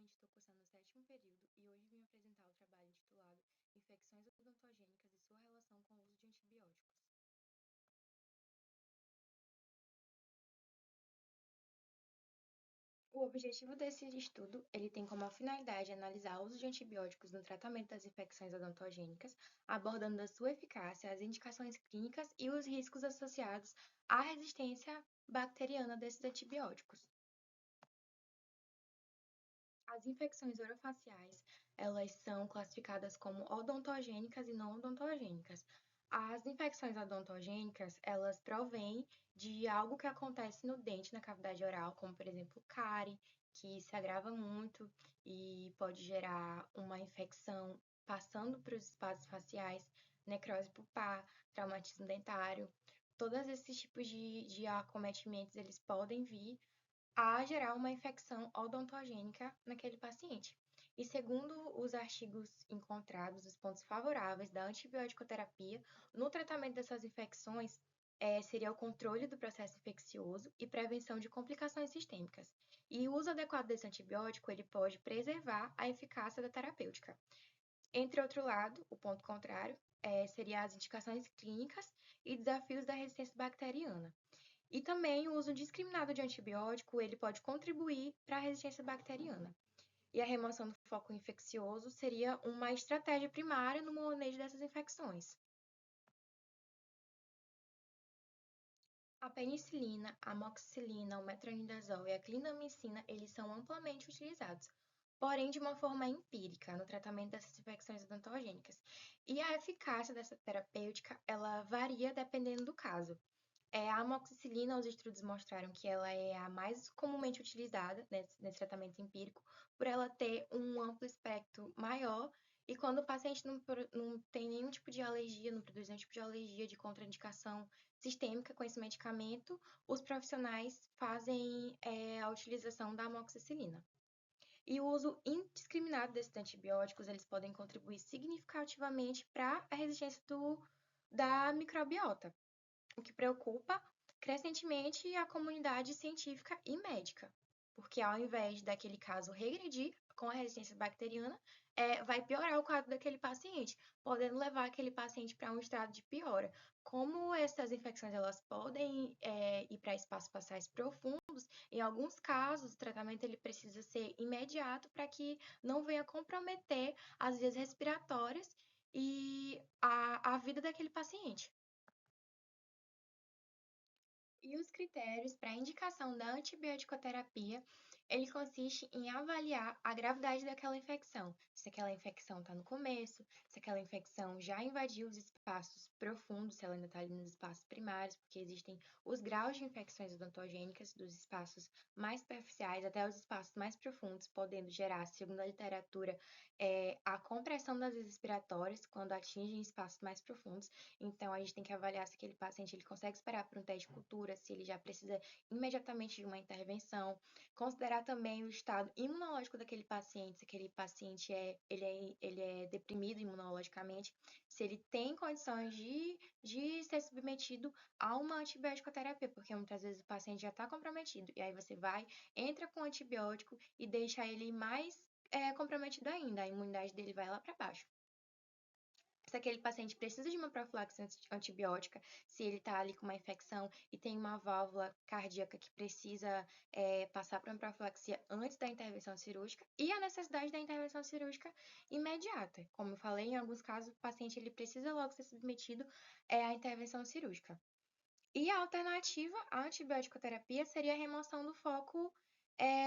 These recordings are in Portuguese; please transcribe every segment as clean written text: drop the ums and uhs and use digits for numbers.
atualmente estou cursando o sétimo período e hoje vim apresentar o trabalho intitulado Infecções odontogênicas e sua relação com o uso de antibióticos. O objetivo desse estudo, ele tem como finalidade analisar o uso de antibióticos no tratamento das infecções odontogênicas, abordando a sua eficácia, as indicações clínicas e os riscos associados à resistência bacteriana desses antibióticos. As infecções orofaciais, elas são classificadas como odontogênicas e não odontogênicas. As infecções odontogênicas, elas provêm de algo que acontece no dente, na cavidade oral, como por exemplo cárie, que se agrava muito e pode gerar uma infecção passando para os espaços faciais, necrose pulpar, traumatismo dentário. Todos esses tipos de acometimentos, eles podem vir a gerar uma infecção odontogênica naquele paciente. E segundo os artigos encontrados, os pontos favoráveis da antibiótico-terapia no tratamento dessas infecções seria o controle do processo infeccioso e prevenção de complicações sistêmicas. E o uso adequado desse antibiótico, ele pode preservar a eficácia da terapêutica. Entre outro lado, o ponto contrário, seria as indicações clínicas e desafios da resistência bacteriana. E também o uso indiscriminado de antibiótico, ele pode contribuir para a resistência bacteriana. E a remoção do foco infeccioso seria uma estratégia primária no manejo dessas infecções. A penicilina, a amoxicilina, o metronidazol e a clindamicina, eles são amplamente utilizados, porém de uma forma empírica no tratamento dessas infecções odontogênicas. E a eficácia dessa terapêutica, ela varia dependendo do caso. A amoxicilina, os estudos mostraram que ela é a mais comumente utilizada nesse tratamento empírico, por ela ter um amplo espectro maior, e quando o paciente não tem nenhum tipo de alergia, não produz nenhum tipo de alergia, de contraindicação sistêmica com esse medicamento, os profissionais fazem a utilização da amoxicilina. E o uso indiscriminado desses antibióticos, eles podem contribuir significativamente para a resistência da microbiota, o que preocupa crescentemente a comunidade científica e médica, porque ao invés daquele caso regredir com a resistência bacteriana, vai piorar o quadro daquele paciente, podendo levar aquele paciente para um estado de piora. Como essas infecções elas podem ir para espaços faciais profundos, em alguns casos o tratamento ele precisa ser imediato para que não venha comprometer as vias respiratórias e a vida daquele paciente. E os critérios para a indicação da antibiótico-terapia, ele consiste em avaliar a gravidade daquela infecção. Se aquela infecção está no começo, se aquela infecção já invadiu os espaços profundos, se ela ainda está ali nos espaços primários, porque existem os graus de infecções odontogênicas, dos espaços mais superficiais até os espaços mais profundos, podendo gerar, segundo a literatura, a compressão das vias respiratórias quando atingem espaços mais profundos. Então, a gente tem que avaliar se aquele paciente ele consegue esperar por um teste de cultura, se ele já precisa imediatamente de uma intervenção. Considerar também o estado imunológico daquele paciente, se aquele paciente ele é deprimido imunologicamente, se ele tem condições de ser submetido a uma antibiótico-terapia, porque muitas vezes o paciente já está comprometido, e aí você vai, entra com antibiótico e deixa ele mais comprometido ainda, a imunidade dele vai lá para baixo. Se aquele paciente precisa de uma profilaxe antibiótica, se ele está ali com uma infecção e tem uma válvula cardíaca que precisa passar para uma profilaxia antes da intervenção cirúrgica, e a necessidade da intervenção cirúrgica imediata. Como eu falei, em alguns casos, o paciente ele precisa logo ser submetido à intervenção cirúrgica. E a alternativa à antibiótico-terapia seria a remoção do foco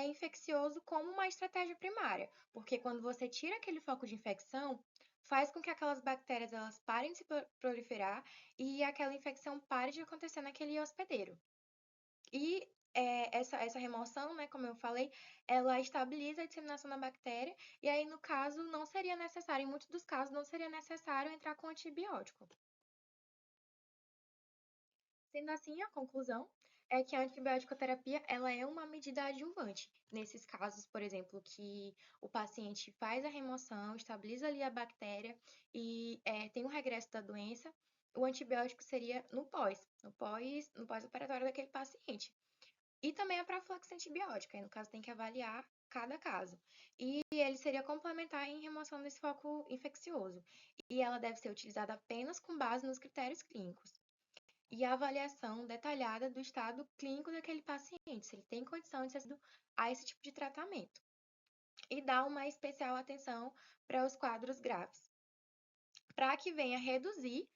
infeccioso como uma estratégia primária, porque quando você tira aquele foco de infecção, faz com que aquelas bactérias elas parem de se proliferar e aquela infecção pare de acontecer naquele hospedeiro. E essa remoção, né, como eu falei, ela estabiliza a disseminação da bactéria, e aí, no caso, não seria necessário, em muitos dos casos, não seria necessário entrar com antibiótico. Sendo assim, a conclusão é que a antibiótico-terapia ela é uma medida adjuvante. Nesses casos, por exemplo, que o paciente faz a remoção, estabiliza ali a bactéria e tem o regresso da doença, o antibiótico seria no pós-operatório daquele paciente. E também a profilaxia antibiótica, aí no caso tem que avaliar cada caso. E ele seria complementar em remoção desse foco infeccioso. E ela deve ser utilizada apenas com base nos critérios clínicos e a avaliação detalhada do estado clínico daquele paciente, se ele tem condição de ser assistido a esse tipo de tratamento. E dar uma especial atenção para os quadros graves, para que venha reduzir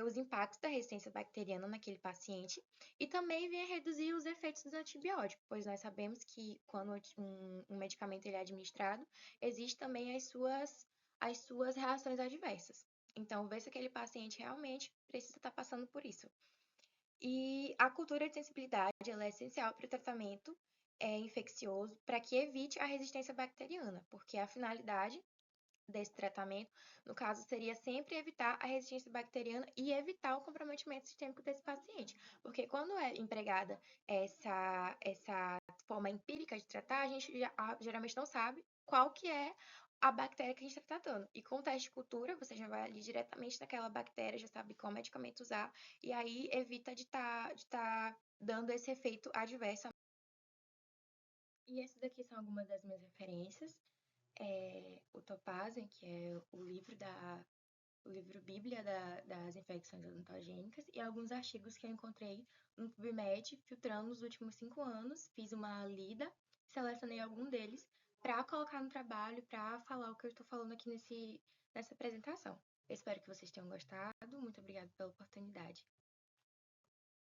os impactos da resistência bacteriana naquele paciente e também venha reduzir os efeitos dos antibióticos, pois nós sabemos que quando um medicamento ele é administrado, existe também as suas reações adversas. Então, ver se aquele paciente realmente precisa estar passando por isso. E a cultura de sensibilidade ela é essencial para o tratamento infeccioso para que evite a resistência bacteriana, porque a finalidade desse tratamento, no caso, seria sempre evitar a resistência bacteriana e evitar o comprometimento sistêmico desse paciente. Porque quando é empregada essa forma empírica de tratar, a gente geralmente não sabe qual que é a bactéria que a gente está tratando. E com o teste de cultura, você já vai ali diretamente naquela bactéria, já sabe qual medicamento usar, e aí evita de tá dando esse efeito adverso. E esses daqui são algumas das minhas referências. O Topazem, que é o livro Bíblia das infecções odontogênicas, e alguns artigos que eu encontrei no PubMed, filtrando os últimos 5 anos, fiz uma lida, selecionei algum deles para colocar no trabalho, para falar o que eu estou falando aqui nessa apresentação. Eu espero que vocês tenham gostado. Muito obrigada pela oportunidade.